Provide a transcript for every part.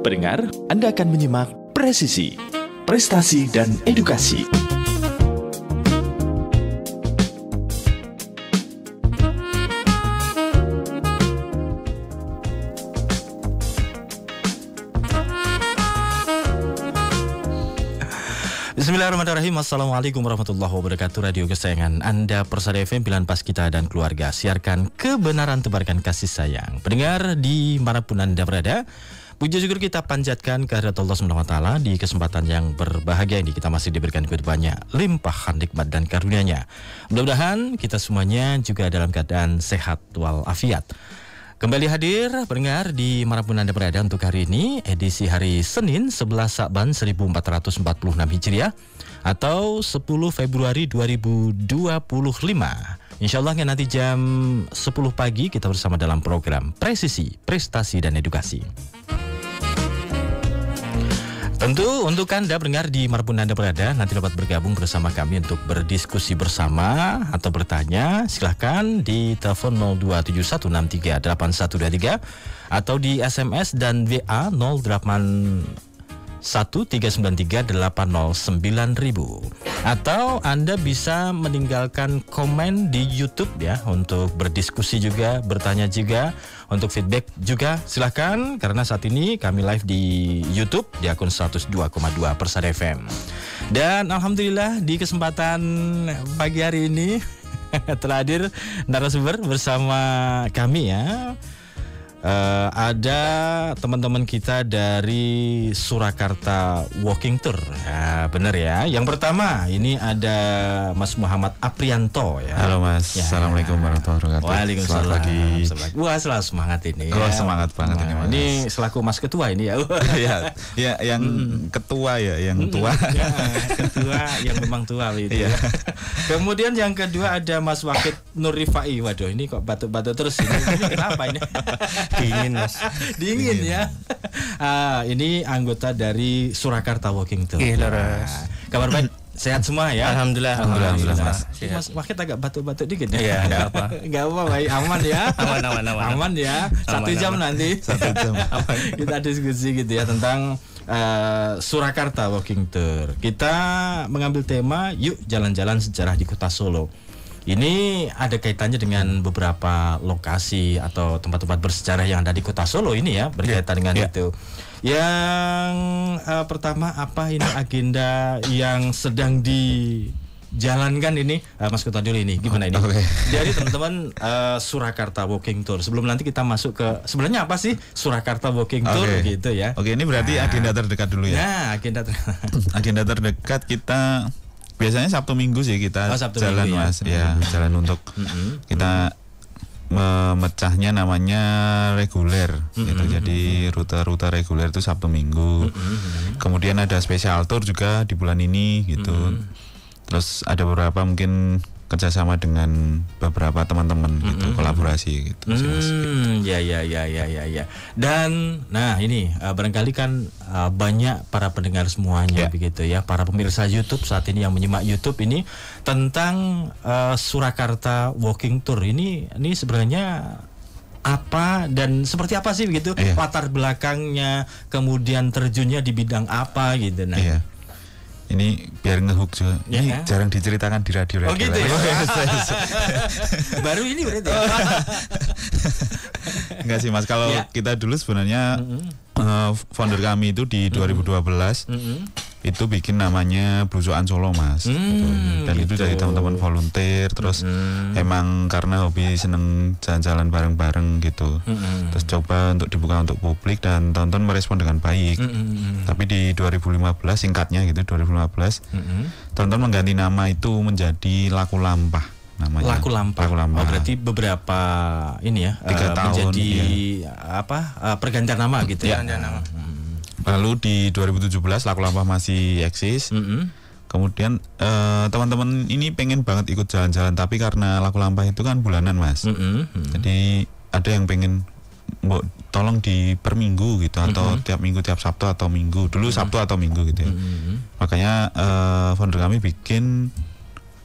Pendengar, Anda akan menyimak Presisi, Prestasi dan Edukasi. Bismillahirrahmanirrahim. Assalamualaikum warahmatullahi wabarakatuh. Radio kesayangan Anda, Persada FM, pilihan pas kita dan keluarga. Siarkan kebenaran, tebarkan kasih sayang. Pendengar di manapun Anda berada, puji syukur kita panjatkan kehadirat Allah SWT di kesempatan yang berbahagia ini. Kita masih diberikan begitu banyak limpahan nikmat dan karunia-Nya. Mudah-mudahan kita semuanya juga dalam keadaan sehat walafiat. Kembali hadir pendengar di manapun Anda berada untuk hari ini, edisi hari Senin 11 Sa'ban 1446 Hijriah atau 10 Februari 2025. Insya Allah nanti jam 10 pagi kita bersama dalam program Presisi, Prestasi dan Edukasi. Tentu untuk Anda pendengar di manapun Anda berada, nanti dapat bergabung bersama kami untuk berdiskusi bersama atau bertanya. Silahkan di telepon 0271638123 atau di SMS dan WA 081393809.000. Atau Anda bisa meninggalkan komen di YouTube ya, untuk berdiskusi juga, bertanya juga, untuk feedback juga silahkan, karena saat ini kami live di YouTube di akun 102,2 Persada FM. Dan alhamdulillah di kesempatan pagi hari ini telah hadir narasumber bersama kami ya. Ada teman-teman kita dari Surakarta Walking Tour ya, benar ya. Yang pertama ini ada Mas Muhammad Aprianto ya. Halo Mas, ya. Assalamualaikum warahmatullahi wabarakatuh. Waalaikumsalam. Lagi. Wah, selalu semangat ini ya. Wah, semangat banget ini Mas. Ini selaku Mas Ketua ini ya. ya yang ketua ya, yang tua. Ya, ketua yang memang tua gitu ya. Kemudian yang kedua ada Mas Wakid Nur Rifai. Waduh, ini kok batuk-batuk terus ini. Kenapa ini? Dingin Mas. Dingin ya. Ini anggota dari Surakarta Walking Tour. Kabar baik, sehat semua ya. Alhamdulillah Mas. Mas Wakid agak batuk-batuk dikit ya. Iya, enggak apa. Enggak apa, baik, aman ya. Aman ya. 1 jam nanti. 1 jam. Kita diskusi gitu ya tentang Surakarta Walking Tour. Kita mengambil tema yuk jalan-jalan sejarah di Kota Solo. Ini ada kaitannya dengan beberapa lokasi atau tempat-tempat bersejarah yang ada di Kota Solo ini ya, berkaitan dengan itu. Yang pertama, apa ini agenda yang sedang dijalankan ini, Mas Ketua dulu ini gimana ini? Jadi teman-teman Surakarta Walking Tour. Sebelum nanti kita masuk ke sebenarnya apa sih Surakarta Walking Tour gitu ya? Oke, ini berarti agenda terdekat dulu ya. Nah, agenda terdekat kita biasanya Sabtu Minggu sih kita jalan Minggu, Mas ya, jalan untuk kita memecahnya namanya reguler gitu. Jadi rute-rute reguler itu Sabtu Minggu. Kemudian ada special tour juga di bulan ini gitu. Terus ada beberapa mungkin kerjasama dengan beberapa teman-teman gitu, kolaborasi gitu. Ya. Dan nah ini barangkali kan banyak para pendengar semuanya begitu ya, para pemirsa YouTube saat ini yang menyimak YouTube ini tentang Surakarta Walking Tour ini sebenarnya apa dan seperti apa sih begitu, latar belakangnya, kemudian terjunnya di bidang apa gitu. Nah. Ini biar ngehook juga. Ini jarang diceritakan di radio. Oh gitu ya? Baru ini berarti ya? Enggak sih Mas, kalau kita dulu sebenarnya founder kami itu di 2012 itu bikin namanya Blusukan Solo Mas gitu. Dan itu dari teman-teman volunteer. Terus emang karena hobi seneng jalan-jalan bareng-bareng gitu, terus coba untuk dibuka untuk publik dan tonton merespon dengan baik. Tapi di 2015 singkatnya gitu, 2015 tonton mengganti nama itu menjadi Laku Lampah namanya. Laku Lampah. Oh, berarti beberapa ini ya 3 tahun menjadi pergantian nama gitu ya. Lalu di 2017 Laku Lampah masih eksis. Kemudian teman-teman ini pengen banget ikut jalan-jalan, tapi karena Laku Lampah itu kan bulanan Mas. Jadi ada yang pengen tolong di per minggu gitu, atau tiap minggu, tiap Sabtu atau Minggu. Dulu Sabtu atau Minggu gitu ya. Makanya founder kami bikin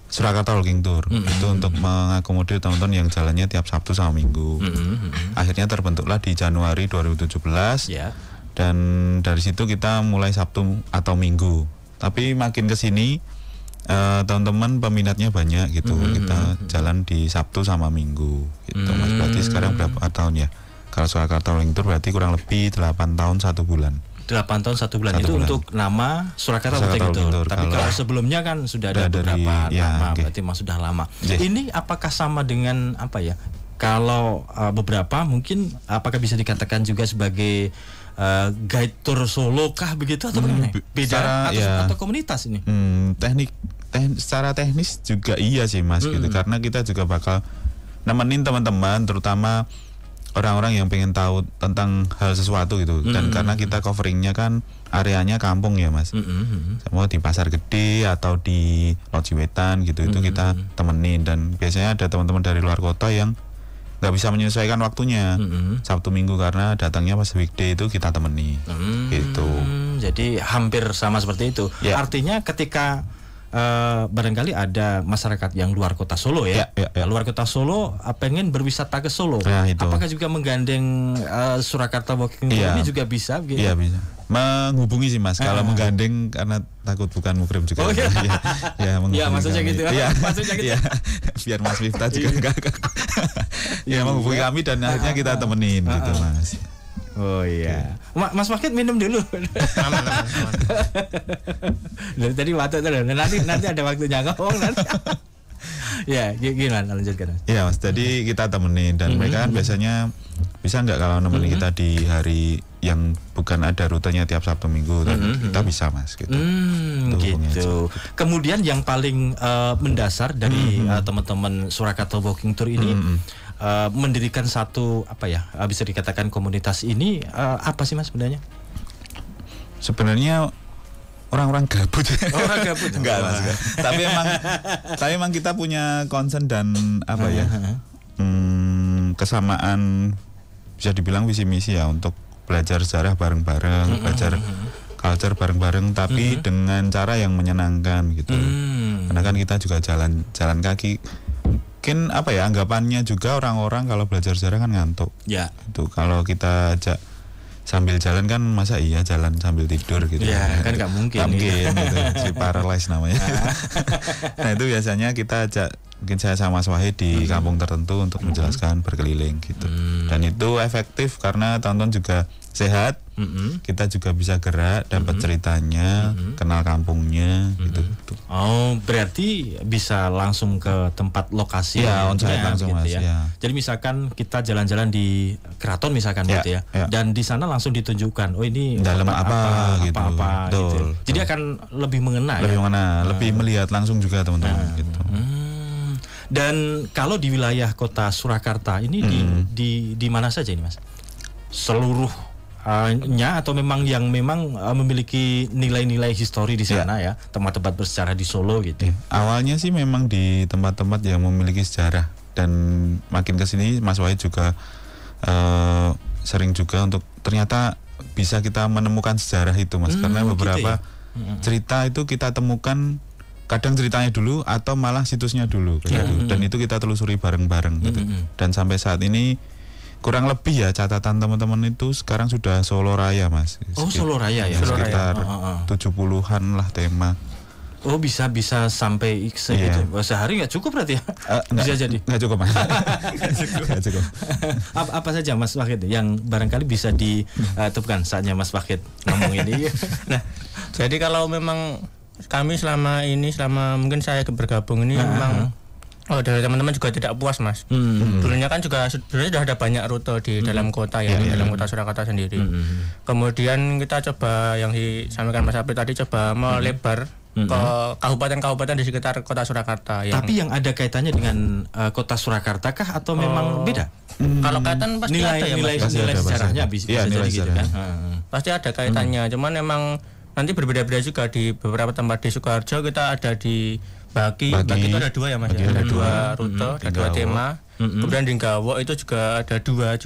Surakarta Walking Tour itu untuk mengakomodir teman-teman yang jalannya tiap Sabtu sama Minggu. Akhirnya terbentuklah di Januari 2017 Dan dari situ kita mulai Sabtu atau Minggu. Tapi makin ke sini teman-teman peminatnya banyak gitu. Kita jalan di Sabtu sama Minggu gitu. Mas, berarti sekarang berapa tahun ya? Kalau Surakarta Walking Tour berarti kurang lebih 8 tahun 1 bulan. 8 tahun 1 bulan itu untuk nama Surakarta Walking Tour. Tapi kalau sebelumnya kan sudah ada beberapa nama, berarti memang sudah lama. Ini apakah sama dengan apa ya? Kalau beberapa mungkin apakah bisa dikatakan juga sebagai guide tour Solo kah begitu atau bagaimana? Beda atau komunitas ini? Secara teknis juga iya sih Mas gitu, karena kita juga bakal nemenin teman-teman, terutama orang-orang yang pengen tahu tentang hal sesuatu gitu. Dan karena kita coveringnya kan areanya kampung ya Mas, mau di Pasar Gede atau di Lodji Wetan gitu, itu kita temenin. Dan biasanya ada teman-teman dari luar kota yang nggak bisa menyesuaikan waktunya Sabtu Minggu, karena datangnya pas weekday itu kita temeni gitu. Jadi hampir sama seperti itu. Artinya ketika barangkali ada masyarakat yang luar kota Solo ya, luar kota Solo pengen berwisata ke Solo, apakah juga menggandeng Surakarta Walking Tour ini juga bisa? Gitu? Iya bisa. Menghubungi sih Mas. Kalau menggandeng karena takut bukan mukrim juga. Ya maksudnya gitu. Maksudnya gitu. Biar Mas Miftah juga enggak. Menghubungi kami dan akhirnya kita temenin gitu Mas. Oh iya, Mas Wakid minum dulu. Aman. Tadi waktu itu, nanti ada waktunya ngomong nanti. Ya, gimana lanjutkan? Iya Mas, jadi kita temenin dan mereka kan biasanya bisa nggak kalau nemenin kita di hari yang bukan ada rutenya tiap Sabtu Minggu, dan kita bisa Mas gitu. Gitu. Kemudian yang paling mendasar dari teman-teman Surakarta Walking Tour ini. Mendirikan satu bisa dikatakan komunitas ini apa sih Mas sebenarnya? Sebenarnya orang-orang gabut. Orang gabut. Enggak Mas. Tapi emang kita punya concern dan kesamaan, bisa dibilang visi misi ya, untuk belajar sejarah bareng-bareng, belajar culture bareng-bareng, tapi dengan cara yang menyenangkan gitu. Karena kan kita juga jalan kaki. Mungkin anggapannya juga orang-orang kalau belajar sejarah kan ngantuk. Ya. Itu kalau kita ajak sambil jalan kan masa iya jalan sambil tidur gitu. Ya, kan nggak mungkin. Nggak mungkin gitu. Si paralyzed namanya. Nah itu biasanya kita ajak, mungkin saya sama Mas Wahid di kampung tertentu untuk menjelaskan berkeliling gitu. Dan itu efektif karena tonton juga sehat, kita juga bisa gerak, dapat ceritanya, kenal kampungnya gitu. Oh, berarti bisa langsung ke tempat lokasi ya, on-site langsung gitu Mas, ya. Jadi misalkan kita jalan-jalan di keraton misalkan gitu ya. Dan di sana langsung ditunjukkan, oh ini dalam apa gitu. Jadi akan lebih mengena. Lebih melihat langsung juga teman-teman gitu. Dan kalau di wilayah kota Surakarta ini di mana saja ini Mas? Seluruh atau memang yang memiliki nilai-nilai histori di sana ya, tempat-tempat bersejarah di Solo gitu. Awalnya sih memang di tempat-tempat yang memiliki sejarah, dan makin kesini Mas Wahid juga sering juga untuk ternyata bisa kita menemukan sejarah itu Mas, karena beberapa cerita itu kita temukan kadang ceritanya dulu atau malah situsnya dulu gitu. Dan itu kita telusuri bareng-bareng gitu. Dan sampai saat ini kurang lebih ya catatan teman-teman itu sekarang sudah Solo Raya Mas. Solo Raya ya. Sekitar 70-an lah tema. Oh bisa sampai segitu. Sehari nggak cukup berarti ya? Bisa jadi. Nggak cukup Mas. Nggak cukup. Apa saja Mas Wahid yang barangkali bisa ditutupkan saatnya Mas Wahid ngomong ini. Nah, jadi kalau memang kami selama mungkin saya bergabung ini memang dari teman-teman juga tidak puas Mas. Dulunya kan juga sebenarnya sudah ada banyak rute di dalam kota ya, di dalam kota Surakarta sendiri. Kemudian kita coba yang disampaikan Mas Apri tadi, coba melebar ke kabupaten-kabupaten di sekitar kota Surakarta. Tapi yang ada kaitannya dengan kota Surakarta kah atau memang beda? Kalau kaitan pasti ada ya Mas. Nilai sejarahnya bisa jadi gitu kan. Pasti ada kaitannya. Cuman memang nanti berbeda-beda juga. Di beberapa tempat di Sukoharjo kita ada di Baki itu ada 2 ya Mas, ada 2 rute, ada 2 tema. Kemudian di Gawo itu juga ada 2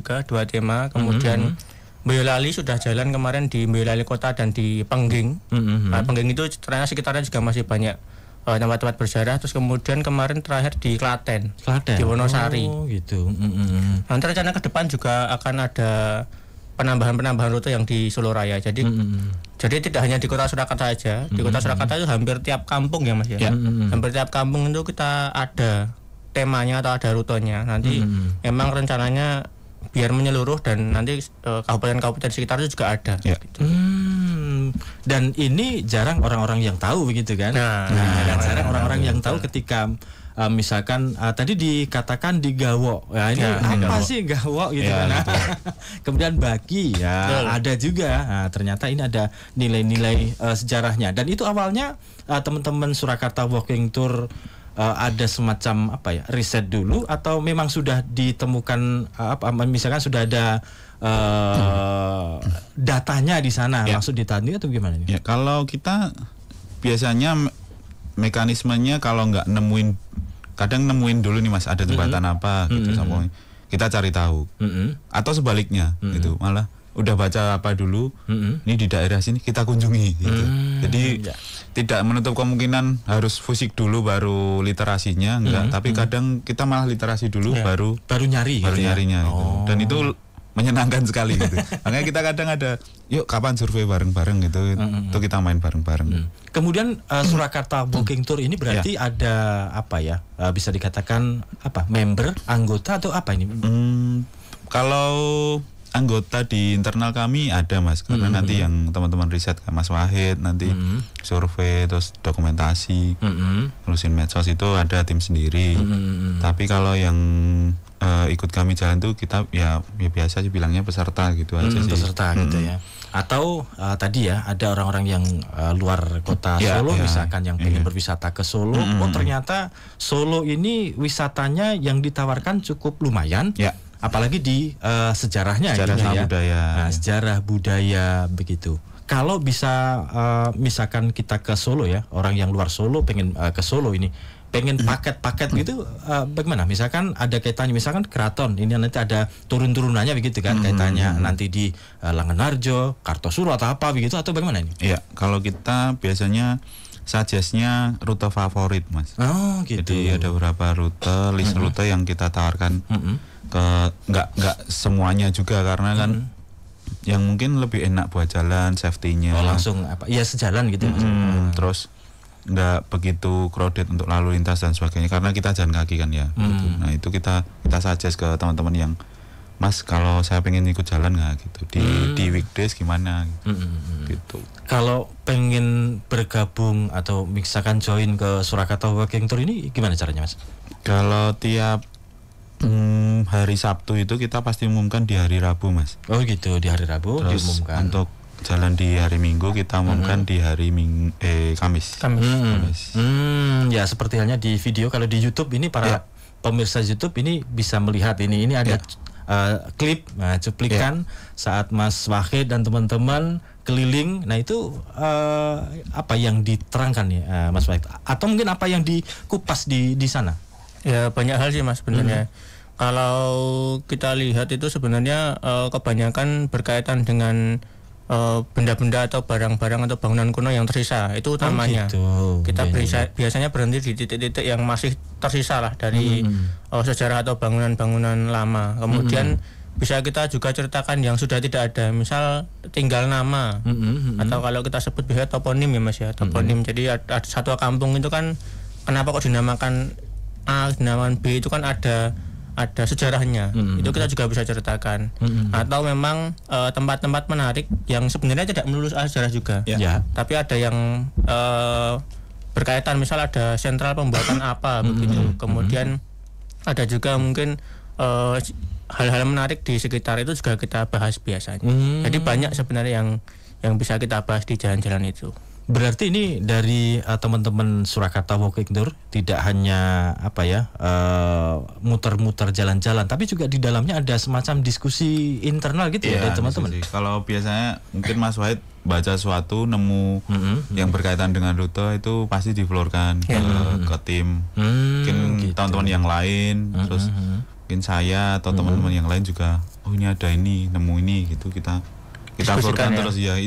tema. Kemudian Boyolali sudah jalan kemarin di Boyolali Kota dan di Pengging. Nah, Pengging itu ternyata sekitarnya juga masih banyak tempat-tempat bersejarah. Terus kemudian kemarin terakhir di Klaten. Di Wonosari. Oh gitu. Nanti rencana ke depan juga akan ada penambahan rute yang di Solo Raya. Jadi tidak hanya di Kota Surakarta saja. Di Kota Surakarta itu hampir tiap kampung ya Mas ya. Hampir tiap kampung itu kita ada temanya atau ada rutenya. Nanti emang rencananya biar menyeluruh dan nanti kabupaten-kabupaten sekitar itu juga ada. Gitu. Dan ini jarang orang-orang yang tahu begitu kan? Jarang orang-orang yang tahu ketika misalkan tadi dikatakan di Gawok. Ya, ini apa sih Gawok gitu kan? Kemudian Baki ya ada juga. Nah, ternyata ini ada nilai-nilai sejarahnya. Dan itu awalnya teman-teman Surakarta Walking Tour ada semacam riset dulu atau memang sudah ditemukan misalkan sudah ada datanya di sana langsung ditanding atau gimana nih? Ya, kalau kita biasanya mekanismenya kalau nggak kadang nemuin dulu nih Mas ada jembatan apa gitu sama kita cari tahu atau sebaliknya gitu malah udah baca apa dulu ini di daerah sini kita kunjungi gitu. Jadi tidak menutup kemungkinan harus fisik dulu baru literasinya enggak, tapi kadang kita malah literasi dulu baru nyarinya gitu. Dan itu menyenangkan sekali gitu. Makanya kita kadang ada yuk kapan survei bareng-bareng gitu. Itu kita main bareng-bareng. Kemudian Surakarta Walking Tour ini berarti ada bisa dikatakan member, anggota atau apa ini? Kalau anggota di internal kami ada Mas, karena nanti yang teman-teman riset Mas Wahid nanti survei terus dokumentasi, terusin medsos itu ada tim sendiri. Tapi kalau yang ikut kami jalan tuh kita ya biasa sih bilangnya peserta gitu aja sih. Peserta gitu ya. Atau tadi ya ada orang-orang yang luar kota Solo misalkan yang pengen berwisata ke Solo, ternyata Solo ini wisatanya yang ditawarkan cukup lumayan. Apalagi di sejarahnya budaya. Sejarah budaya begitu. Kalau bisa misalkan kita ke Solo ya, orang yang luar Solo pengen ke Solo ini, pengen paket-paket gitu bagaimana? Misalkan ada kaitannya misalkan keraton, ini nanti ada turun-turunannya begitu kan, kaitannya nanti di Langenarjo, Kartosuro atau apa begitu atau bagaimana ini? Iya, kalau kita biasanya suggest-nya rute favorit Mas. Oh gitu. Jadi ada beberapa list rute yang kita tawarkan ke nggak semuanya juga karena kan yang mungkin lebih enak buat jalan, safety-nya langsung sejalan gitu terus nggak begitu crowded untuk lalu lintas dan sebagainya karena kita jalan kaki kan ya gitu. Nah itu kita suggest ke teman-teman yang Mas kalau saya pengen ikut jalan nggak gitu di weekdays gimana gitu. Kalau pengen bergabung atau misalkan join ke Surakarta Walking Tour ini gimana caranya Mas? Kalau tiap hari Sabtu itu kita pasti umumkan di hari Rabu Mas. Oh gitu, di hari Rabu terus diumumkan. Untuk jalan di hari Minggu kita umumkan di hari Kamis. Ya seperti halnya di video kalau di YouTube ini para pemirsa YouTube ini bisa melihat ini ada klip cuplikan saat Mas Wahid dan teman-teman keliling. Nah itu apa yang diterangkan ya Mas Wahid atau mungkin apa yang dikupas di sana? Ya banyak hal sih Mas sebenarnya. Kalau kita lihat itu sebenarnya kebanyakan berkaitan dengan benda-benda atau barang-barang atau bangunan kuno yang tersisa itu utamanya. Kita biasanya berhenti di titik-titik yang masih tersisa lah dari sejarah atau bangunan-bangunan lama. Kemudian bisa kita juga ceritakan yang sudah tidak ada, misal tinggal nama atau kalau kita sebut biasanya toponim ya Mas ya, toponim. Jadi ada satu kampung itu kan kenapa kok dinamakan A, dinamakan B itu kan ada sejarahnya. Itu kita juga bisa ceritakan. Atau memang tempat-tempat menarik yang sebenarnya tidak melulu sejarah juga. Tapi ada yang berkaitan, misal ada sentral pembuatan apa begitu. Kemudian ada juga mungkin hal-hal menarik di sekitar itu juga kita bahas biasanya. Jadi banyak sebenarnya yang bisa kita bahas di jalan-jalan itu. Berarti ini dari teman-teman Surakarta Walking Tour tidak hanya muter-muter jalan-jalan, tapi juga di dalamnya ada semacam diskusi internal gitu ya dari teman-teman. Kalau biasanya mungkin Mas Wahid baca suatu nemu yang berkaitan dengan rute itu pasti diflorkan ke tim, mungkin teman-teman yang lain, terus mungkin saya atau teman-teman yang lain juga, oh ini ada ini, nemu ini gitu kita florkan terus ya.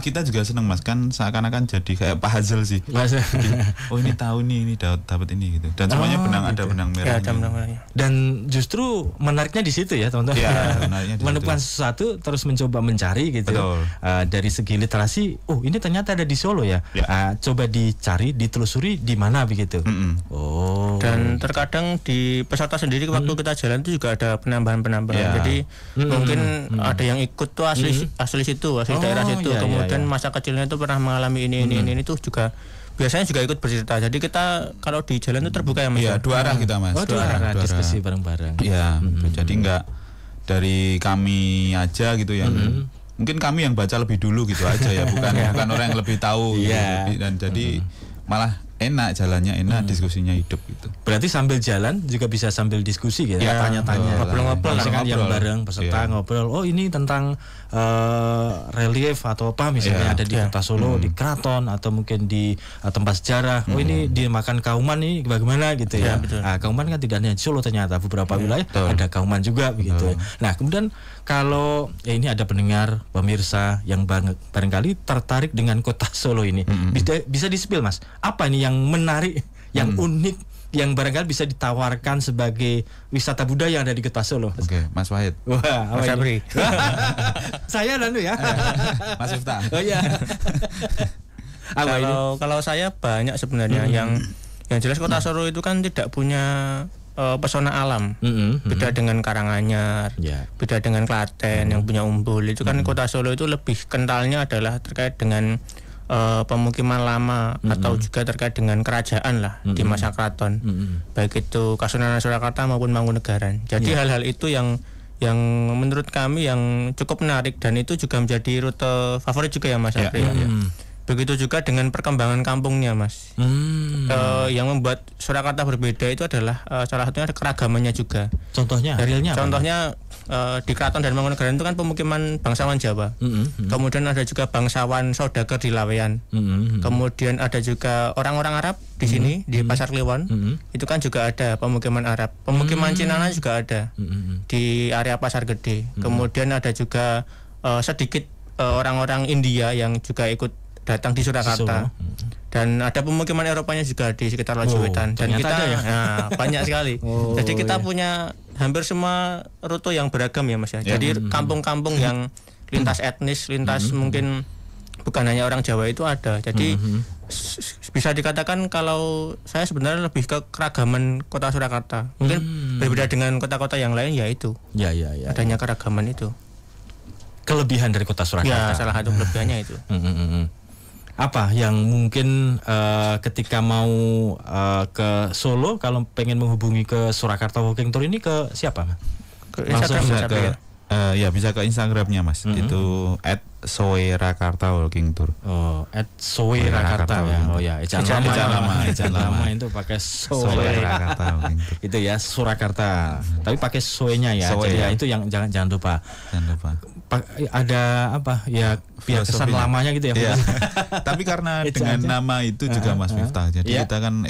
kita juga seneng Mas, kan seakan-akan jadi kayak puzzle sih. Mas. Jadi, oh ini tahu nih, ini dapat ini gitu. Dan semuanya benang gitu. ada benang Ya, merahnya. ada benang merahnya. Dan justru menariknya di situ ya teman-teman. Iya, menariknya di situ. Menemukan sesuatu terus mencoba mencari gitu. Betul. Dari segi literasi, oh ini ternyata ada di Solo ya. Ya. Coba dicari, ditelusuri di mana begitu. Oh. Dan terkadang di peserta sendiri waktu kita jalan itu juga ada penambahan-penambahan. Ya. Jadi mungkin ada yang ikut tuh asli situ, asli daerah situ. iya, Kemudian iya. masa kecilnya itu pernah mengalami ini tuh juga biasanya juga ikut bercerita. Jadi kita kalau di jalan itu terbuka ya Mas. Iya, dua arah kita Mas. Oh, dua arah diskusi bareng-bareng. Iya, jadi enggak dari kami aja gitu yang mungkin kami yang baca lebih dulu gitu aja ya, bukan orang yang lebih tahu gitu. Iya. Dan jadi malah enak jalannya, enak diskusinya hidup gitu. Berarti sambil jalan juga bisa sambil diskusi gitu, Ya, tanya-tanya. ngobrol-ngobrol, Misalkan yang ngobrol. bareng peserta Iya. ngobrol, oh ini tentang relief atau apa misalnya Iya. ada di Kota Solo, di keraton atau mungkin di tempat sejarah. Oh ini dimakan Kauman nih bagaimana gitu ya. Iya, betul. Kauman kan tidak hanya di Solo, ternyata beberapa wilayah betul. ada Kauman juga begitu. Nah, kemudian kalau ini ada pendengar pemirsa yang barangkali tertarik dengan Kota Solo ini, bisa di-spill Mas. Apa ini yang menarik, yang unik, yang barangkali bisa ditawarkan sebagai wisata budaya yang ada di Kota Solo? Oke, Mas Wahid. Wah, apa Mas ini? Abri. Saya dulu ya. Mas Miftah. Oh iya. Apa ini? Kalau saya banyak sebenarnya yang jelas Kota Solo itu kan tidak punya pesona alam. Beda dengan Karanganyar, Ya. beda dengan Klaten yang punya Umbul. Itu kan Kota Solo itu lebih kentalnya adalah terkait dengan pemukiman lama atau juga terkait dengan kerajaan lah di masa keraton. Baik itu Kasunanan Surakarta maupun Mangkunegaran. Jadi hal-hal itu yang menurut kami yang cukup menarik dan itu juga menjadi rute favorit juga ya Mas Apri. Begitu juga dengan perkembangan kampungnya Mas. Yang membuat Surakarta berbeda itu adalah salah satunya ada keragamannya juga. Contohnya, realnya apa? Contohnya di Keraton dan Mangkunegaran itu kan pemukiman bangsawan Jawa. Kemudian ada juga bangsawan saudagar di Laweyan. Kemudian ada juga orang-orang Arab di sini di Pasar Kliwon. Itu kan juga ada pemukiman Arab. Pemukiman Cinana juga ada di area Pasar Gede. Kemudian ada juga sedikit orang-orang India yang juga ikut datang di Surakarta. Dan ada pemukiman Eropanya juga di sekitar Lojwetan. Dan kita ada ya? banyak sekali. Jadi kita punya hampir semua rute yang beragam ya Mas ya. Jadi kampung-kampung yang lintas etnis, lintas mungkin bukan hanya orang Jawa itu ada. Jadi bisa dikatakan kalau saya sebenarnya lebih ke keragaman Kota Surakarta. Mungkin berbeda dengan kota-kota yang lain ya itu. Ya. Adanya keragaman itu. Kelebihan dari Kota Surakarta. Ya, salah satu kelebihannya itu. Apa yang mungkin ketika mau ke Solo, kalau pengen menghubungi ke Surakarta Walking Tour ini ke siapa? Ke Langsung Instagram bisa Mas Apri ya? ya bisa ke Instagramnya Mas. Itu @soerakarta Walking Tour. Oh, @soerakarta ya. Oh ya, ejaan lama itu pakai Soerakarta Walking Tour. Itu ya Surakarta. Tapi pakai soe-nya ya. Soe, Jadi ya. itu yang jangan lupa. Jangan lupa. Ada apa ya, biar kesan Filosofinya. lamanya gitu ya. Iya. Tapi karena Itu dengan aja. nama itu juga Mas Miftah. Jadi Iya. kita kan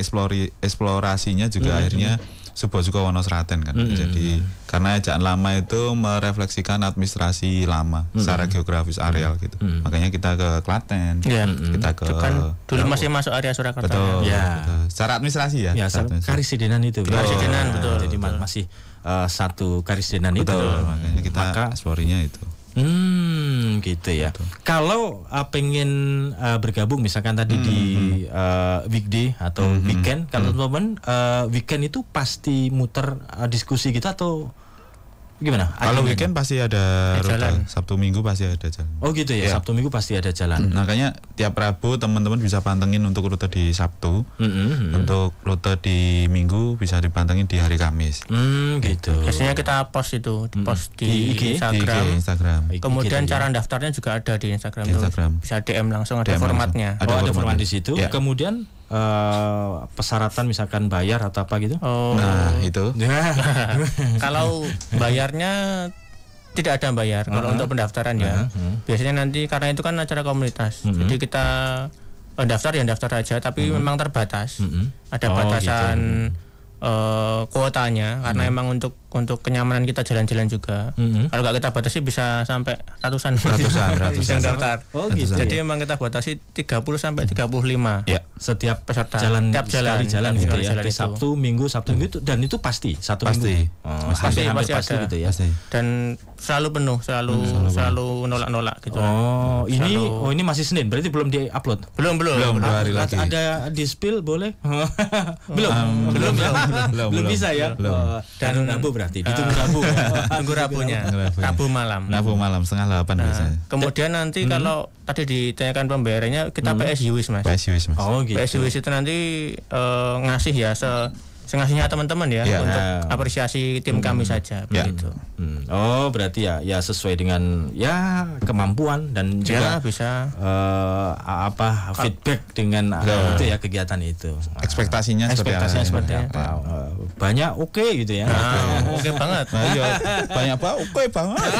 eksplorasinya juga akhirnya sebuah Sukowono Seraten kan. Jadi karena ejaan lama itu merefleksikan administrasi lama secara geografis areal gitu. Makanya kita ke Klaten, Iya. kita ke Itu kan dulu masih masuk area Surakarta. betul, Ya. betul. Secara administrasi ya. Ya, secara administrasi. Karisidenan itu. Karisidenan, Ya, betul, Jadi masih satu karisidenan itu. Betul, makanya kita eksplorinya itu. Gitu ya. Kalau pengen bergabung misalkan tadi di weekday atau weekend, kalau teman-teman weekend itu pasti muter diskusi gitu atau gimana? Kalau Agendanya? weekend pasti ada jalan. rute, Sabtu Minggu pasti ada jalan. Oh gitu ya, Iya. Sabtu Minggu pasti ada jalan. Makanya tiap Rabu teman-teman bisa pantengin untuk rute di Sabtu. Untuk rute di Minggu bisa dipantengin di hari Kamis. Gitu. Biasanya kita post itu, post di IG, Instagram. Di Instagram. Kemudian Gitu ya. cara daftarnya juga ada di Instagram. Di tuh. Instagram. Bisa DM langsung, ada DM formatnya. langsung. Ada format formatnya. di situ. Ya. Kemudian persyaratan misalkan bayar atau apa gitu. Oh, Nah, itu. kalau bayarnya tidak ada bayar kalau untuk pendaftaran ya. Biasanya nanti karena itu kan acara komunitas. Jadi kita daftar ya daftar aja tapi memang terbatas. Ada Oh, batasan kuotanya karena emang untuk untuk kenyamanan kita jalan-jalan juga. Kalau nggak kita batasi bisa sampai ratusan yang daftar. Oh gitu. Jadi emang kita batasi 30 sampai 35. Ya, setiap peserta. jalan Tiap jalan gitu ya. jalan Di Sabtu Minggu itu dan itu pasti satu Pasti. minggu. Pasti Pasti ada. gitu ya. Pasti. Dan selalu penuh, selalu nolak-nolak gitu. Oh, ini masih Senin, berarti belum di-upload. Belum. 2 hari lagi. Ada di-spill boleh? belum bisa ya. Dan Rabu berarti ditunggu Rabu. Tunggu Rabunya. Rabu malam. Rabu malam setengah 8 biasanya. Kemudian nanti kalau tadi ditanyakan pembayarannya kita PSUWIS Mas. PSUWIS Mas. Oh gitu. PSUWIS itu nanti ngasih ya sengasihnya teman-teman ya untuk apresiasi tim kami saja begitu. Oh berarti ya sesuai dengan ya kemampuan dan juga bisa feedback dengan itu ya kegiatan itu. Ekspektasinya seperti apa? Banyak oke gitu ya. Oke banget. Banyak Pak, oke banget.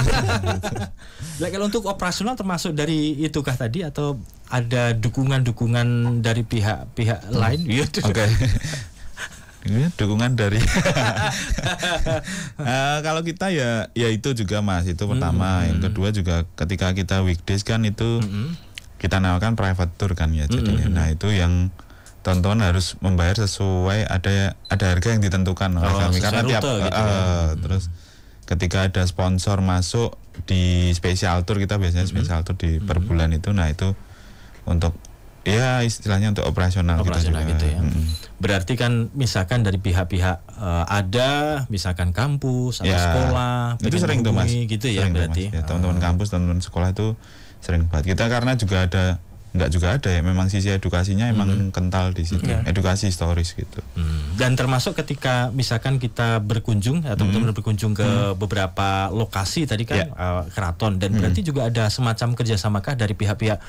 Nah, kalau untuk operasional termasuk dari itukah tadi atau ada dukungan dari pihak lain? Oke. Dukungan dari kalau kita ya itu juga Mas, itu pertama. Yang kedua juga ketika kita weekdays kan itu kita namakan private tour kan ya jadinya. Nah itu yang teman-teman harus membayar sesuai ada harga yang ditentukan oleh kami karena tiap gitu terus ketika ada sponsor masuk di special tour, kita biasanya special tour di per bulan itu, nah itu untuk ya istilahnya untuk operasional gitu ya. Berarti kan misalkan dari pihak-pihak ada misalkan kampus atau sekolah itu sering tuh Mas gitu ya berarti ya, teman-teman kampus, teman-teman sekolah itu sering banget kita karena juga ada ya memang sisi edukasinya emang kental di situ, edukasi historis gitu. Dan termasuk ketika misalkan kita berkunjung atau teman-teman berkunjung ke beberapa lokasi tadi kan keraton, dan berarti juga ada semacam kerjasamakah dari pihak-pihak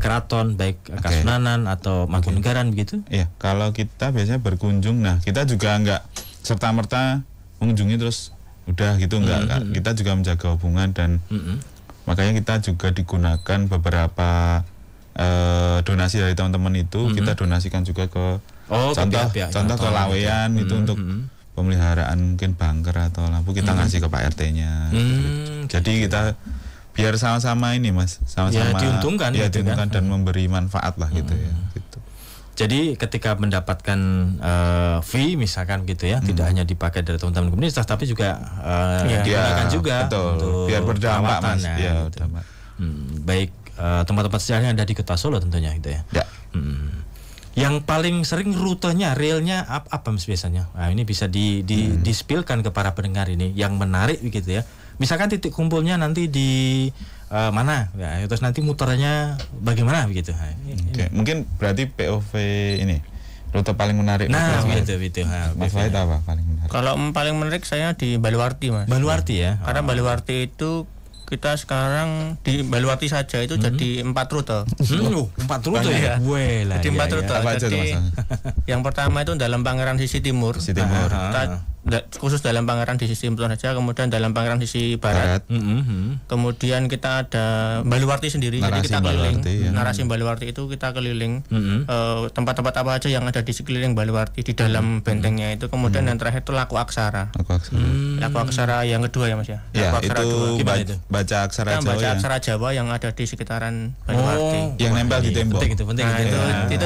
keraton baik Kasunanan atau Mangkunegaran begitu? Iya, kalau kita biasanya berkunjung, nah kita juga nggak serta-merta mengunjungi terus udah gitu nggak. Kita juga menjaga hubungan dan makanya kita juga digunakan beberapa donasi dari teman-teman itu kita donasikan juga ke contoh ke Laweyan itu untuk pemeliharaan mungkin bunker atau lampu kita ngasih ke Pak RT-nya. Jadi kita biar sama-sama ini Mas, sama-sama diuntungkan dan memberi manfaat lah gitu ya. Gitu. Jadi ketika mendapatkan fee misalkan gitu ya, tidak hanya dipakai dari teman-teman komunitas tapi juga digunakan juga untuk biar berdampak Mas. Ya, gitu. Baik tempat-tempat sejarah yang ada di Kota Solo tentunya gitu ya. Yang paling sering rutenya, realnya apa Mas biasanya? Nah, ini bisa di-spillkan ke para pendengar ini yang menarik begitu ya. Misalkan titik kumpulnya nanti di mana? Ya, terus nanti muternya bagaimana begitu. Mungkin berarti POV ini rute paling menarik. Nah, gitu. Mas Wahid apa paling menarik? Kalau paling menarik saya di Baluwarti Mas. Baluwarti ya. Karena Baluwarti itu kita sekarang di Baluwarti saja itu jadi 4 rute. 4 rute ya? Jadi 4 rute. Jadi yang pertama itu dalam Pangeran sisi timur. Khusus dalam Pangeran di sisi timur saja, kemudian dalam Pangeran sisi barat. Kemudian kita ada Baluwarti sendiri, jadi kita keliling. Narasi Baluwarti itu kita keliling tempat-tempat apa aja yang ada di sekeliling Baluwarti di dalam bentengnya itu. Kemudian yang terakhir itu Laku Aksara. Laku Aksara yang kedua ya Mas ya. Ya, itu baca aksara Jawa. Baca aksara Jawa yang ada di sekitaran Baluwarti. Yang nempel di tembok. Penting. Itu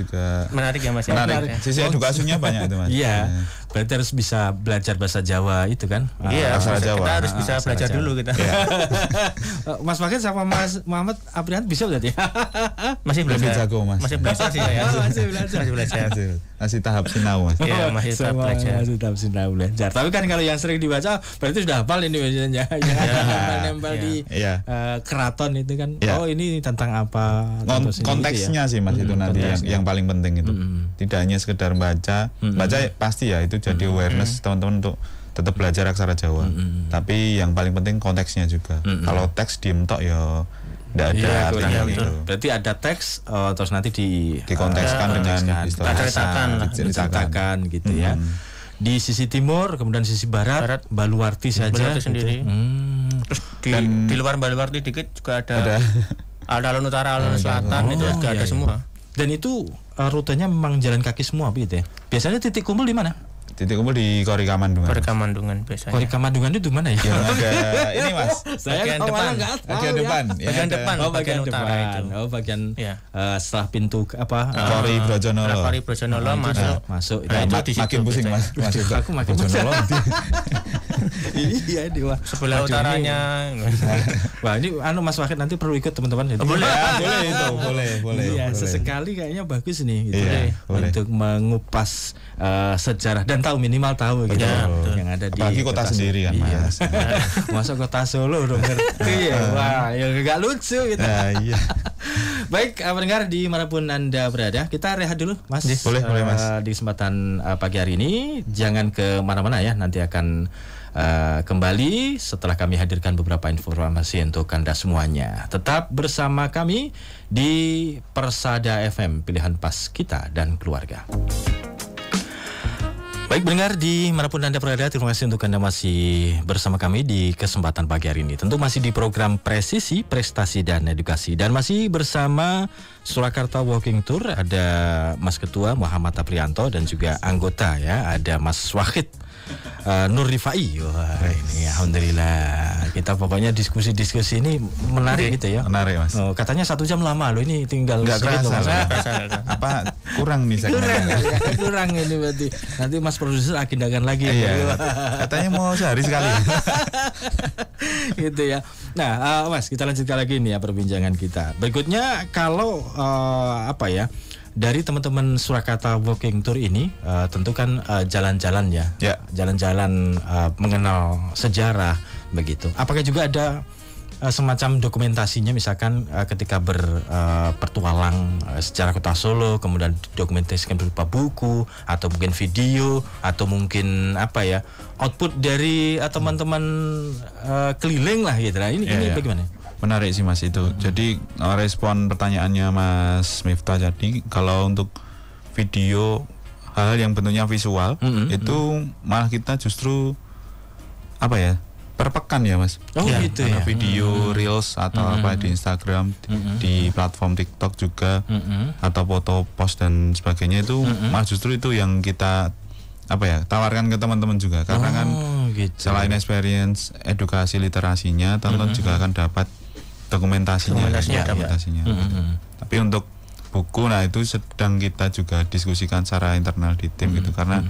juga menarik ya Mas ya. Menarik. Sisi edukasinya banyak itu Mas. Iya. Berarti harus bisa belajar bahasa Jawa itu kan? Iya, aksara Jawa. Kita harus bisa belajar dulu kita. Mas Makin sama Mas Muhammad Aprian bisa berarti? Masih belajar. Jago Mas. Masih belajar sih saya. Masih belajar. Masih tahap sinau Mas. Iya, masih tahap belajar. Masih tahap sinau belajar. Tapi kan kalau yang sering dibaca berarti sudah hafal ini biasanya. Nempel di keraton itu kan. Oh, ini tentang apa? Konteksnya sih Mas itu nanti yang paling penting itu. Tidak hanya sekedar baca pasti ya itu jadi awareness teman-teman untuk tetap belajar aksara Jawa. Tapi yang paling penting konteksnya juga. Kalau teks diem tok ya tidak ada artinya gitu. Berarti ada teks terus nanti dikontekskan dengan diceritakan gitu ya. Di sisi timur, kemudian sisi barat Baluwarti saja. Baluwarti sendiri. Terus di luar Baluwarti dikit juga ada alun utara, alun selatan itu juga ada semua. Dan itu rutenya memang jalan kaki semua gitu ya. Biasanya titik kumpul di mana? Titik kumpul di Kori Kamandungan. Kori Kamandungan biasanya. Kori Kamandungan itu mana ya? Yang ada ini Mas. Saya bagian awalnya depan. nggak tahu Bagian ya. depan. Bagian depan. Oh, bagian utara depan. itu. Oh, bagian Ya. setelah pintu apa? Kori Brojonolo. Kori Brojonolo masuk. Itu Nah, itu Mak- di situ makin pusing biasanya. Mas. Mas juga. Aku makin Brojonolo. Iya, Dewa. Sebelah Waduh, utaranya. Wah, ini Mas Wahid nanti perlu ikut teman-teman itu. Boleh. Ya, boleh itu, boleh. Iya, boleh. sesekali kayaknya bagus nih gitu Iya, ya, boleh. untuk mengupas sejarah dan tahu minimal tahu gitu Betul. yang ada di Apalagi kota sendiri kan, Iya. Mas. Masa kota Solo udah ngerti ya. Wah, ya gak lucu gitu. Nah, iya. Baik, pendengar di manapun Anda berada, kita rehat dulu Mas. Boleh, Mas. Di kesempatan pagi hari ini jangan ke mana-mana ya, nanti akan kembali setelah kami hadirkan beberapa informasi untuk Anda semuanya. Tetap bersama kami di Persada FM, pilihan pas kita dan keluarga. Baik pendengar di manapun Anda berada, terima kasih untuk Anda masih bersama kami di kesempatan pagi hari ini. Tentu masih di program Presisi, Prestasi dan Edukasi. Dan masih bersama Surakarta Walking Tour, ada Mas Ketua Muhammad Aprianto dan juga anggota ya, ada Mas Wahid Nur Rifai. Wah, ini alhamdulillah. Kita pokoknya diskusi-diskusi ini menarik gitu ya. Menarik Mas. Oh, katanya 1 jam lama loh, ini tinggal Enggak sedikit loh, kerasa. Mas. Apa kurang nih segmennya? Kurang ini berarti. Nanti Mas produser agendakan lagi. Iya. Katanya mau sehari sekali. Gitu ya. Nah, Mas, kita lanjutkan lagi nih ya perbincangan kita. Berikutnya kalau apa ya? Dari teman-teman Surakarta Walking Tour ini tentu kan jalan-jalan ya. Ya. Jalan-jalan mengenal sejarah begitu. Apakah juga ada semacam dokumentasinya, misalkan ketika berpetualang sejarah kota Solo, kemudian dokumentasikan berupa buku atau mungkin video atau mungkin apa ya, output dari teman-teman keliling lah gitu. Nah, ini bagaimana? Menarik sih Mas itu. Jadi respon pertanyaannya Mas Miftah tadi, kalau untuk video hal yang bentuknya visual itu malah kita justru apa ya, per pekan ya Mas. Oh Ya, gitu karena ya. video reels atau apa di Instagram, di platform TikTok juga, atau foto post dan sebagainya itu malah justru itu yang kita apa ya, tawarkan ke teman-teman juga, karena kan gitu. selain experience edukasi literasinya, teman-teman juga akan dapat dokumentasinya. Dokumentasinya. Tapi untuk buku, nah itu sedang kita juga diskusikan secara internal di tim gitu, karena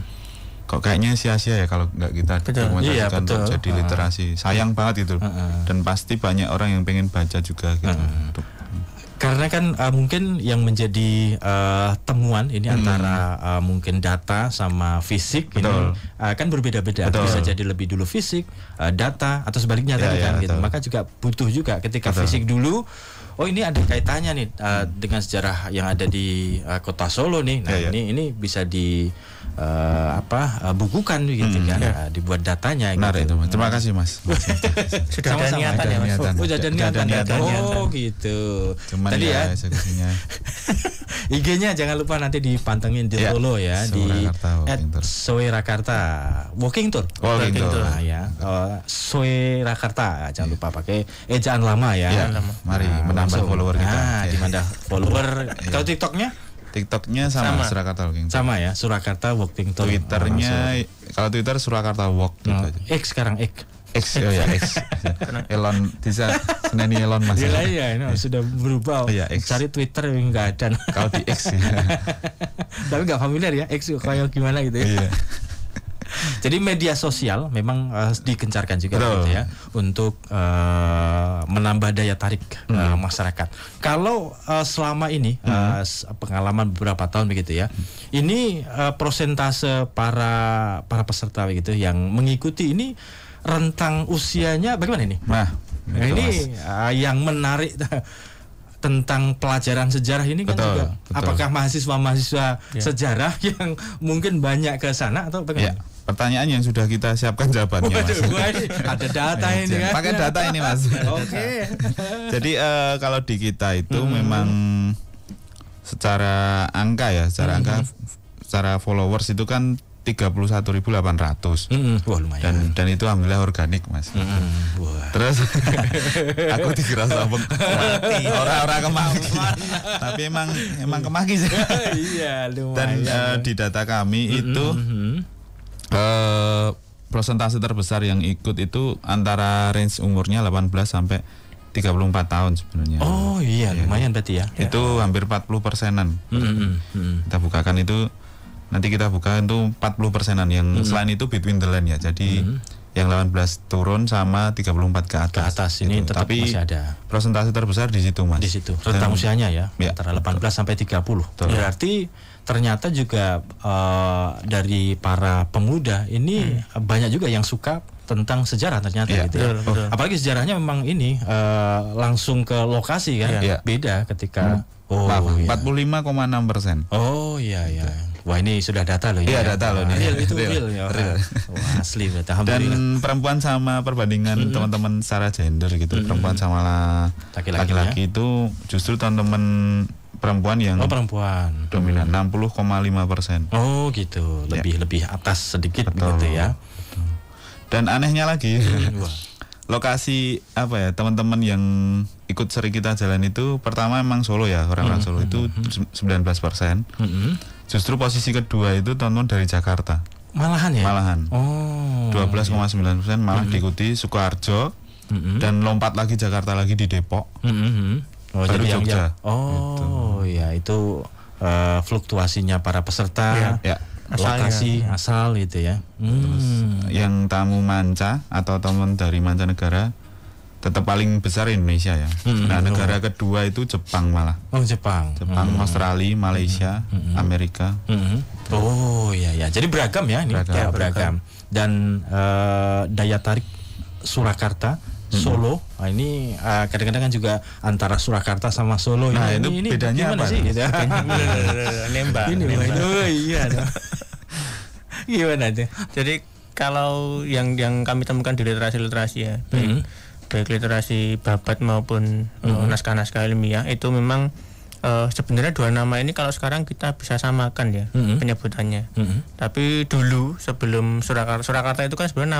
kok kayaknya sia-sia ya kalau nggak kita dokumentasikan Iya, untuk betul. jadi literasi. Sayang banget itu. Dan pasti banyak orang yang pengen baca juga gitu. Untuk Karena kan mungkin yang menjadi temuan ini antara mungkin data sama fisik Betul. ini kan berbeda-beda. Betul. Bisa jadi lebih dulu fisik, data atau sebaliknya tadi kan gitu. betul. Maka juga butuh juga ketika Betul. fisik dulu. Oh, ini ada kaitannya nih dengan sejarah yang ada di kota Solo nih. Nah, ini bisa di bukukan gitu kan. Dibuat datanya menarik gitu. itu Mas. Terima kasih Mas. Sudah ada Sama-sama, niatan ya Mas. niatan. Oh, ada niatan. Oh, gitu. Cuman Tadi ya, eksekusinya IG-nya jangan lupa nanti dipantengin di Ya, Solo ya, di Surakarta Walking Tour. @Surakarta Walking Walking Tour. Nah, ya. Surakarta, jangan lupa pakai ejaan lama ya. Ya, mari menambah langsung. follower kita. Nah, Ya. dimana follower. Kalau TikToknya TikToknya sama Surakarta Walking Tour. sama ya, Surakarta Walking Tour. Twitternya kalau Twitter Surakarta Walk gitu aja. X sekarang X. X oh ya X. Elon bisa seneni Elon Mas. Iya, ini sudah berubah. Oh, iya, X. Cari Twitter yang nggak ada. Kalau di X ya. Tapi nggak familiar ya X kayak gimana gitu ya. Iya. Jadi media sosial memang dikencarkan juga Betul. gitu ya untuk menambah daya tarik masyarakat. Kalau selama ini pengalaman beberapa tahun begitu ya, ini persentase para peserta begitu yang mengikuti ini rentang usianya bagaimana ini? Nah, ini yang menarik tentang pelajaran sejarah ini kan Betul, juga betul. apakah mahasiswa sejarah yang mungkin banyak ke sana atau bagaimana? ya, pertanyaan yang sudah kita siapkan jawabannya Mas. Waduh, ada data ini kan. Pakai data ini Mas. Oke. Jadi kalau di kita itu memang secara angka ya, secara followers itu kan 31.800. Wah, lumayan. Dan itu alhamdulillah organik Mas. Wah. Terus aku dikira sabuk orang-orang kemaki. Tapi emang kemaki sih. Iya, Dan lumayan. di data kami itu Persentase terbesar yang ikut itu antara range umurnya 18 sampai 34 tahun sebenarnya. Oh iya, lumayan berarti ya. Itu hampir 40%-an. Kita bukakan itu, nanti kita buka itu 40%-an. Yang selain itu between the line ya. Jadi yang 18 turun sama 34 ke atas. Ke atas ini gitu. tetap Tapi masih ada. persentase terbesar di situ Mas. Di situ. Rentang usianya ya, antara 18 sampai 30. Berarti ternyata juga dari para pemuda ini banyak juga yang suka tentang sejarah ternyata gitu ya. Betul. Apalagi sejarahnya memang ini langsung ke lokasi kan. Beda ketika 45,6%. Oh iya. Wah ini sudah data loh. Iya, data loh ini. Real ya. Wah asli berarti. Alhamdulillah. Dan perempuan sama perbandingan teman-teman secara gender gitu. Perempuan sama laki-laki itu justru teman-teman perempuan yang perempuan dominan 60,5%. Oh gitu, lebih atas sedikit gitu ya. Dan anehnya lagi, lokasi apa ya, teman-teman yang ikut sering kita jalan itu pertama emang Solo ya, orang-orang Solo itu 19%. Justru posisi kedua itu teman-teman dari Jakarta. Malahan ya? Malahan. 12,9% malah diikuti Sukoharjo dan lompat lagi Jakarta lagi di Depok. Baru jadi Jogja. Iya itu fluktuasinya para peserta. Lokasi asal gitu ya. Yang tamu manca atau teman dari mancanegara tetap paling besar Indonesia ya. Nah negara kedua itu Jepang malah. Jepang. Australia, Malaysia, Amerika. Oh iya. Jadi beragam ya ini. Beragam. Dan daya tarik Surakarta, Solo. Nah, ini kadang-kadang kan juga antara Surakarta sama Solo. Nah ini bedanya apa sih? Gitu. Nembak. Oh iya. Gimana aja? Jadi kalau yang kami temukan di literasi ya, baik literasi babat maupun naskah-naskah ilmiah itu memang sebenarnya dua nama ini kalau sekarang kita bisa samakan ya penyebutannya. Tapi dulu sebelum Surakarta itu kan sebenarnya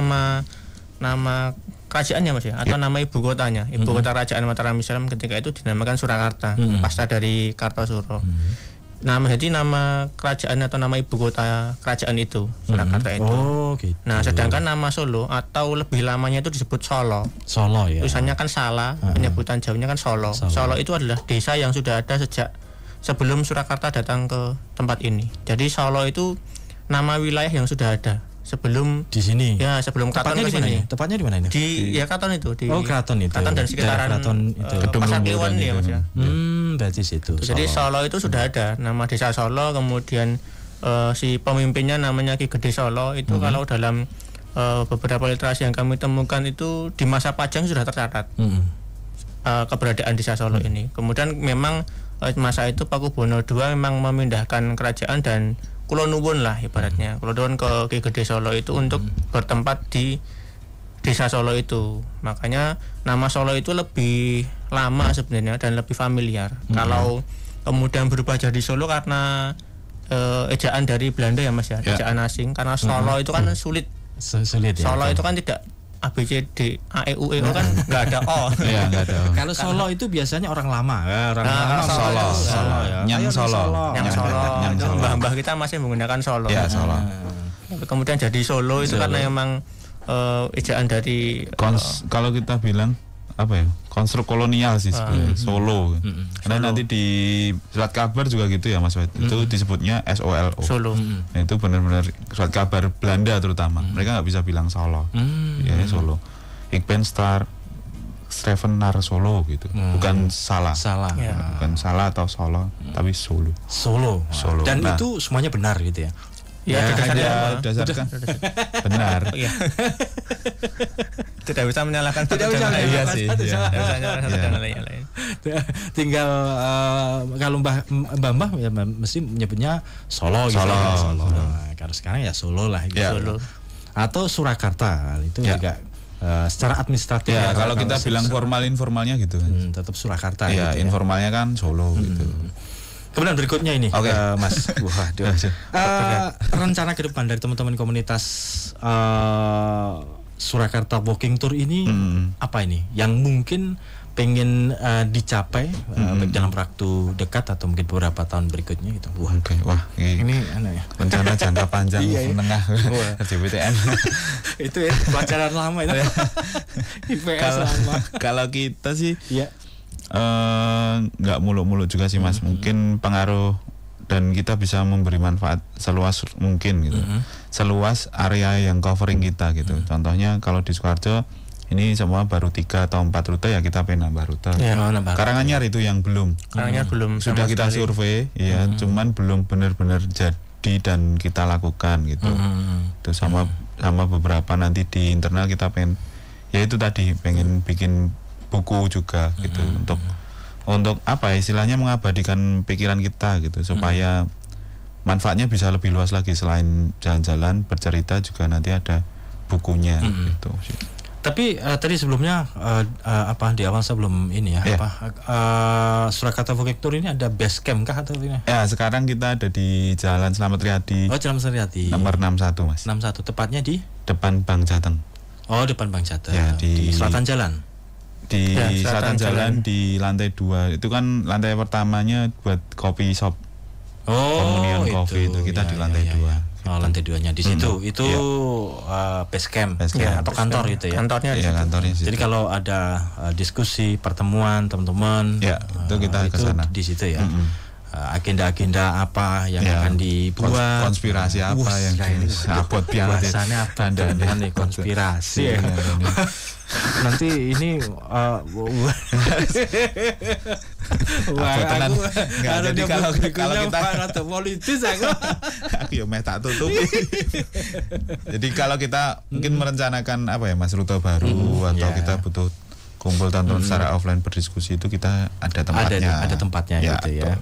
nama kerajaannya Mas ya, atau nama ibu kotanya, ibu kota kerajaan Mataram Islam ketika itu dinamakan Surakarta, pasca dari Kartosuro. Jadi nama kerajaan atau nama ibu kota kerajaan itu Surakarta itu. Oh gitu. Nah sedangkan nama Solo atau lebih lamanya itu disebut Solo. Solo ya. Tulisannya kan salah, penyebutan jauhnya kan Solo. Solo itu adalah desa yang sudah ada sejak sebelum Surakarta datang ke tempat ini. Jadi Solo itu nama wilayah yang sudah ada sebelum di sini. Ya, sebelum Kraton ke sini. Tepatnya di mana ini? Ya Kraton itu di Kraton itu. Kraton dan sekitaran Pasar Kliwon ya Mas ya. Berarti situ. Jadi Solo itu sudah ada nama desa Solo, kemudian si pemimpinnya namanya Ki Gede Solo itu kalau dalam beberapa literasi yang kami temukan itu di masa Pajang sudah tercatat. Keberadaan desa Solo ini. Kemudian memang masa itu Pakubono II memang memindahkan kerajaan dan Kulo nuwun lah ibaratnya. Kulo nuwun ke Ki Gede Solo itu untuk bertempat di desa Solo itu. Makanya nama Solo itu lebih lama sebenarnya dan lebih familiar. Kalau kemudian berubah jadi Solo karena ejaan dari Belanda ya Mas ya, ejaan asing. Karena Solo itu kan sulit ya. Solo itu kan tidak A B C D A E U E O kan nggak ada O. Iya nggak ada O. Kalau Solo itu biasanya orang lama, Solo ya. Nyang Solo. Mbah-mbah kita masih menggunakan Solo. Ya Solo. Kemudian jadi Solo itu karena memang ejaan dari kalau kita bilang apa ya, konstruk kolonial sih sebenarnya Solo. Karena nanti di surat kabar juga gitu ya Mas Wahid. Itu disebutnya SOLO. Solo. Nah, itu benar-benar surat kabar Belanda terutama. Mereka nggak bisa bilang Solo. Ya Solo. Ik ben Strevenaar Solo gitu. Bukan salah. Bukan salah atau Solo, tapi Solo. Solo. Dan itu semuanya benar gitu ya. Ya, berdasarkan benar. Tidak bisa menyalahkan satu dan lain. Sih. Tinggal kalau Mbah ya mesti menyebutnya Solo gitu. Solo. Nah, kalau sekarang ya Solo lah gitu. Solo. Atau Surakarta itu juga secara administratif ya, kalau kita bilang formal informalnya gitu kan. Tetap Surakarta ya, gitu informalnya kan Solo gitu. Kemudian berikutnya ini Mas. Waduh. Rencana ke depan dari teman-teman komunitas Surakarta Walking Tour ini apa ini yang mungkin pengen dicapai baik dalam waktu dekat atau mungkin beberapa tahun berikutnya gitu. Wah, wah ini aneh ya. Rencana jangka panjang menengah JPTN. Itu ya pelajaran lama itu. IPS lama. Kalau kita sih ya nggak muluk-muluk juga sih Mas. Mungkin pengaruh dan kita bisa memberi manfaat seluas mungkin gitu. Seluas area yang covering kita gitu. Contohnya kalau di Sukoharjo ini semua baru 3 atau 4 rute ya kita pengen nambah rute. Ya, Karanganyar itu yang belum. Karanganyar belum. Sudah kita survei ya, cuman belum benar-benar jadi dan kita lakukan gitu. Itu sama beberapa nanti di internal kita pengen ya itu tadi pengen bikin buku juga gitu untuk apa istilahnya mengabadikan pikiran kita gitu supaya manfaatnya bisa lebih luas lagi selain jalan-jalan bercerita juga nanti ada bukunya gitu sih. Tapi tadi sebelumnya apa di awal sebelum ini ya Surakarta Walking Tour ini ada base camp kah atau ini? Ya sekarang kita ada di Jalan Slamet Riyadi. Oh Jalan Slamet Riyadi. Nomor 61 Mas. 61 tepatnya di depan Bank Jateng. Oh depan Bank Jateng. Ya, di selatan jalan. Di selatan jalan di lantai 2 itu kan lantai pertamanya buat kopi shop. Komunian Coffee itu kita di lantai 2. Oh lantai 2-nya di situ itu base camp ya, atau kantor gitu ya. Kantornya ya kantornya. Jadi kalau ada diskusi pertemuan teman-teman ya itu kita ke sana di situ ya. Agenda-agenda apa yang akan dibuat, konspirasi apa yang dibuat biasanya apa nih konspirasi ya. Nanti ini jadi kalau kita atau politis aku ya meh tak tutup. Jadi kalau kita mungkin merencanakan apa ya Mas rute baru atau kita butuh kumpul tonton secara offline berdiskusi itu kita ada tempatnya. Ada tempatnya ya, gitu ya.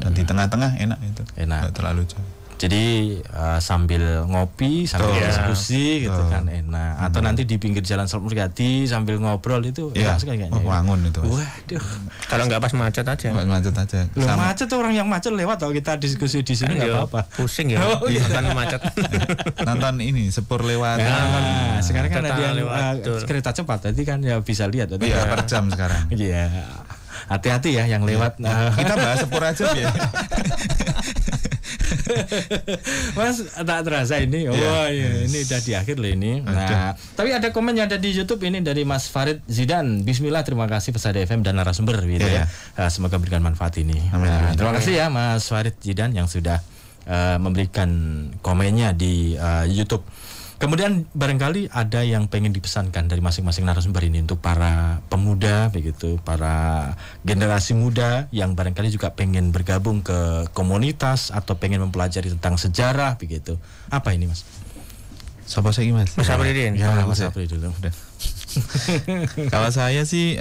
Dan di tengah-tengah enak itu. Nggak terlalu jauh. Jadi sambil ngopi, sambil diskusi gitu kan enak. Atau nanti di pinggir jalan Slamet Riyadi sambil ngobrol itu enak sekali kayaknya. Wangun itu. Waduh. Kalau nggak pas macet aja. Macet aja. Macet tuh orang yang macet lewat kalau kita diskusi di sini nggak apa-apa. Pusing ya. Nonton macet. Nonton ini sepur lewat. Nah, sekarang kan ada yang kereta cepat, tadi kan ya bisa lihat. Iya per jam sekarang. Iya. Hati-hati ya yang lewat. Kita bahas sepur aja ya. Mas tak terasa ini. Ini udah di akhir loh ini. Nah, tapi ada komen yang ada di YouTube ini dari Mas Farid Zidan. Bismillah, terima kasih Pesada FM dan narasumber gitu ya. Semoga berikan manfaat ini. Terima kasih ya Mas Farid Zidan yang sudah memberikan komennya di YouTube. Kemudian barangkali ada yang pengen dipesankan dari masing-masing narasumber ini untuk para pemuda begitu, para generasi muda yang barangkali juga pengen bergabung ke komunitas atau pengen mempelajari tentang sejarah begitu. Apa ini Mas? Siapa sih Mas? Mas Apridin. Ya, Mas Apridin dulu. Kalau saya sih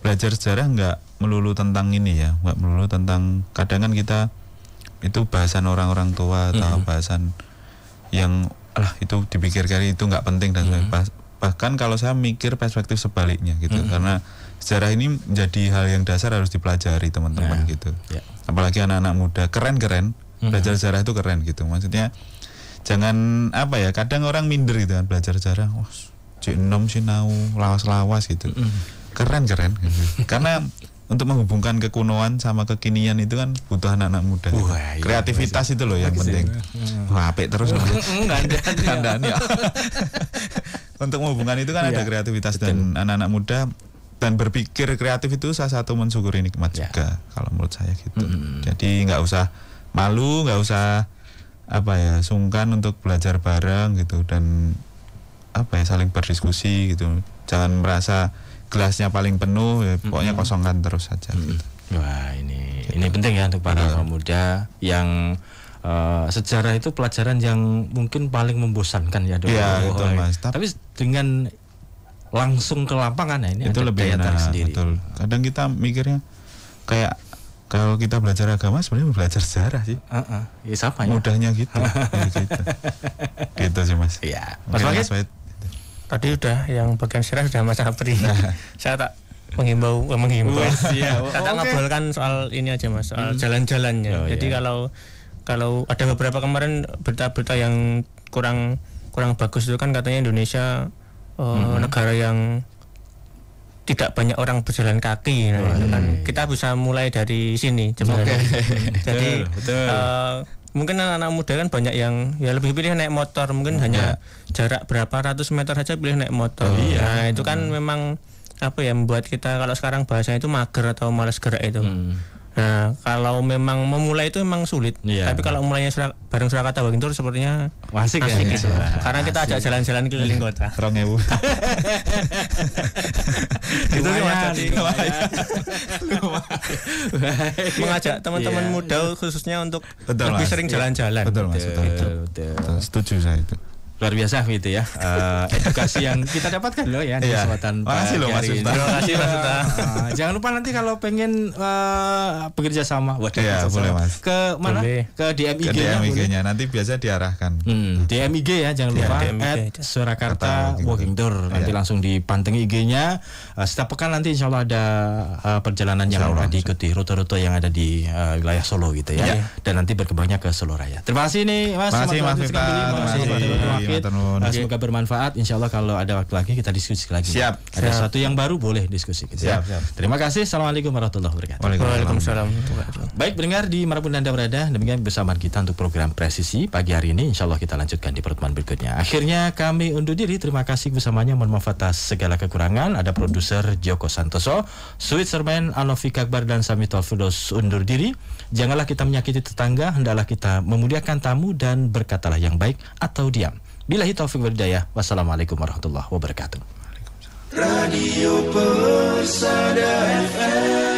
belajar sejarah nggak melulu tentang ini ya, nggak melulu tentang kadang kan kita itu bahasan orang-orang tua atau bahasan yang itu dipikirkan itu nggak penting dan bahkan kalau saya mikir perspektif sebaliknya gitu karena sejarah ini menjadi hal yang dasar harus dipelajari teman-teman gitu apalagi anak-anak muda keren belajar sejarah itu keren gitu maksudnya jangan apa ya kadang orang minder gitu kan belajar sejarah cik enom sinau lawas-lawas gitu keren gitu. Karena untuk menghubungkan kekunoan sama kekinian itu kan butuh anak-anak muda. Kreativitas itu loh yang penting. Apik terus kandaan ya. Untuk menghubungkan itu kan ada kreativitas dan anak-anak muda dan berpikir kreatif itu salah satu mensyukuri nikmat juga kalau menurut saya gitu. Jadi nggak usah malu, nggak usah sungkan untuk belajar bareng gitu dan saling berdiskusi gitu. Jangan merasa gelasnya paling penuh pokoknya kosongkan terus saja gitu. Wah ini penting ya untuk para pemuda yang sejarah itu pelajaran yang mungkin paling membosankan ya dong. Iya betul Mas. Tapi dengan langsung ke lapangan ini itu ada lebih daya tarik sendiri. Betul. Kadang kita mikirnya kayak kalau kita belajar agama sebenarnya belajar sejarah sih. Ya sama ya. Mudahnya gitu. Gitu sih Mas. Iya. Mas Wahid. Tadi udah yang bagian sejarah sudah Mas Apri. Saya tak menghimbau. Saya tak ngobrolkan soal ini aja Mas, soal jalan-jalannya. Jadi kalau ada beberapa kemarin berita-berita yang kurang kurang bagus itu kan katanya Indonesia negara yang tidak banyak orang berjalan kaki. Nah, itu kan kita bisa mulai dari sini sebenarnya. Jadi mungkin anak-anak muda kan banyak yang ya lebih pilih naik motor, mungkin hanya jarak berapa ratus meter saja pilih naik motor. Nah itu kan memang apa ya, membuat kita kalau sekarang bahasanya itu mager atau malas gerak itu. Nah kalau memang memulai itu memang sulit, tapi kalau mulainya bareng Surakarta Walking Tour sepertinya asik ya, gitu. Karena kita ajak jalan-jalan keliling kota. 2.000. Itu mengajak teman-teman muda khususnya untuk lebih sering jalan-jalan. Betul Mas, betul. Setuju saya itu. Luar biasa gitu ya, edukasi yang kita dapatkan loh ya di kesempatan Makasih loh Mas Ustaz. Terima kasih Mas Ustaz. Jangan lupa nanti kalau pengen bekerja sama, boleh Mas. Ke mana? Boleh. Ke DMIG-nya nanti biasa diarahkan. DMIG ya, jangan lupa @Surakarta Walking Tour. Nanti langsung dipanteng IG-nya. Setiap pekan nanti insya Allah ada perjalanan yang akan diikuti, rute-rute yang ada di wilayah Solo gitu ya. Dan nanti berkembangnya ke Solo Raya. Terima kasih nih Mas. Terima kasih Mas. Semoga bermanfaat. Insya Allah kalau ada waktu lagi kita diskusi lagi. Siap. Ada sesuatu yang baru boleh diskusi. Gitu Siap. Terima kasih. Assalamualaikum warahmatullahi wabarakatuh. Waalaikumsalam. Baik pendengar dimanapun Anda berada, demikian bersamaan kita untuk program Presisi pagi hari ini. Insya Allah kita lanjutkan di pertemuan berikutnya. Akhirnya kami undur diri. Terima kasih bersamanya. Mohon maaf atas segala kekurangan. Ada produser Joko Santoso, Switzerman Anofika Akbar dan Sami Taufidos undur diri. Janganlah kita menyakiti tetangga, hendaklah kita memuliakan tamu dan berkatalah yang baik atau diam. Billahi taufiq wal hidayah. Wassalamualaikum warahmatullahi wabarakatuh. Radio Persada FM.